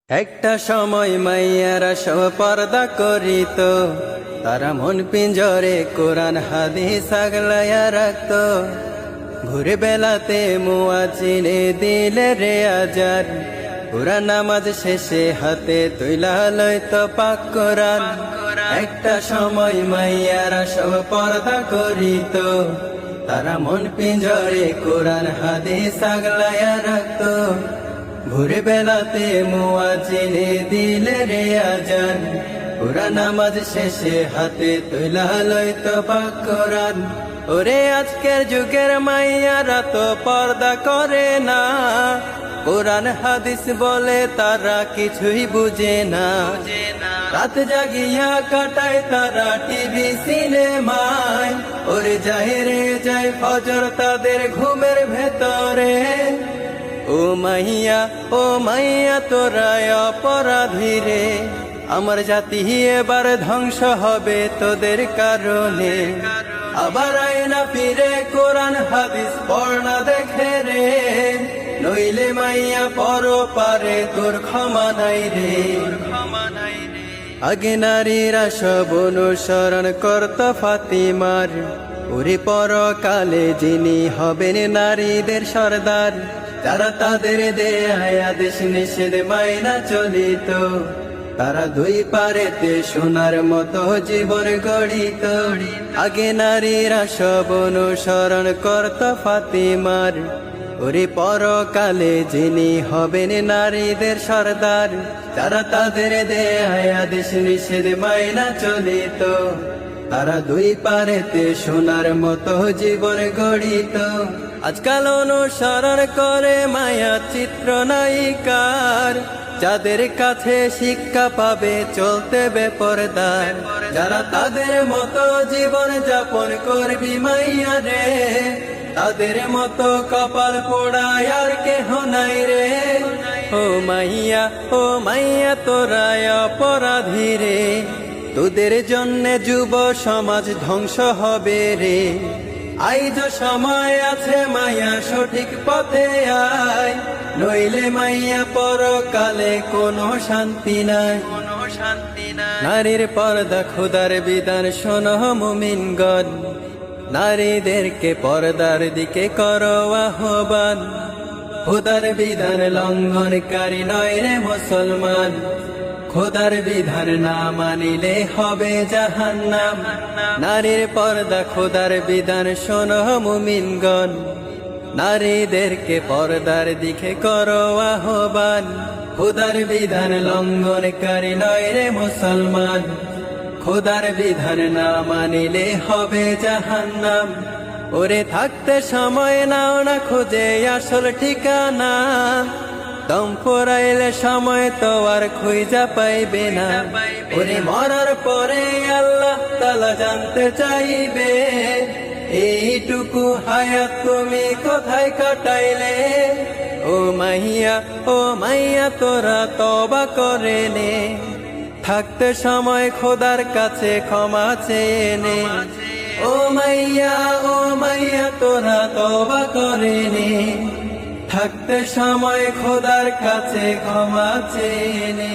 একটা সময় মাইয়ারা সব পর্দা করিত, তারা মন পিঞ্জরে কোরআন হাদিস আগলাইয়া রাখত। ভোরে বেলাতে মুয়াজ্জিনে দিলে রে আজান, পুরা নামাজ শেষে হাতে তুইলা লইত পাক কোরআন। একটা সময় মাইয়ারা সব পর্দা করিত, তারা মন পিঞ্জরে কোরআন হাদিস আগলাইয়া রাখত। ভোরে বেলাতে মুয়াজ্জিনে দিলে রে আজান, পুরা নামাজ শেষে হাতে তুইলা লইত পাক কোরআন। ওরে আজকের যুগের মাইয়ারা তো পর্দা করে না, কোরআন হাদিস বলে তারা কিছুই বুঝে না। রাত জাগিয়া কাটায় তারা টিভি সিনেমায়, ওরে যায় রে যায় ফজর তাদের ঘুমের ভেতরে। ও মাইয়া তোরা অপরাধী রে, আমার জাতি এবার ধ্বংস হবে তোদের কারণে। আবার আয়না ফিরে কোরআন হাদিস পড়না দেখে রে, নইলে মাইয়া পর পারে তোর ক্ষমা নাই রে। আগে নারীরা সব অনুসরণ করত ফাতিমার, ওরে পরকালে যিনি হবেন নারীদের সর্দার। যারা তাদের দেয়া আদেশ নিষেধ মাইনা চলিত, তারা দুই পারেতে সোনার মতো জীবন গড়িত। আগে নারীরা সব অনুসরণ করত ফাতিমার, ওরে পরকালে যিনি হবেন নারীদের সর্দার। যারা তাদের দেয়া আদেশ নিষেধ মাইনা চলিত, তারা দুই পারেতে সোনার মতো জীবন গড়িত। আজকাল অনুসরণ করে মায়া চিত্রনায়িকার, যাদের কাছে শিক্ষা পাবে চলতে বেপরদার। যারা তাদের মতো জীবন যাপন করবি মাইয়া রে, তাদের মতো কপাল পোড়ায় আর কেহ নাই রে। ও মাইয়া তোরা অপরাধী রে, তোদের জন্য যুব সমাজ ধ্বংস হবে রে। আইজ সময় আছে মাইয়া সঠিক পথে আয়, নইলে মাইয়া পরকালে কোনো শান্তি নাই। নারীর পর্দা খোদার বিধান শোনো মুমিনগণ, নারীদেরকে পর্দার দিকে করো আহ্বান। খোদার বিধান লঙ্ঘনকারী নয় রে মুসলমান, খোদার বিধান না মানিলে হবে জাহান্নাম। নারীর পর্দা খোদার বিধান শোনো মুমিনগণ, নারীদেরকে পর্দার দিকে করো আহ্বান। খোদার বিধান লঙ্ঘনকারী নয় রে মুসলমান, খোদার বিধান না মানিলে হবে জাহান্নাম। ওরে থাকতে সময় নাও না খুঁজে আসল ঠিকানা, দম ফুরাইলে সময় তো আর খুঁজা পাইবে না। ওরে মরার পরে আল্লাহ তাআলা জানতে চাইবে, এইটুকু হায়াত তুমি কোথায় কাটাইলে। ও মাইয়া তোরা তওবা করে নে, থাকতে সময় খোদার কাছে ক্ষমা চেয়ে নে। ও মাইয়া তোরা তওবা করে নে, থাকতে সময় খোদার কাছে ক্ষমা চেয়ে নে।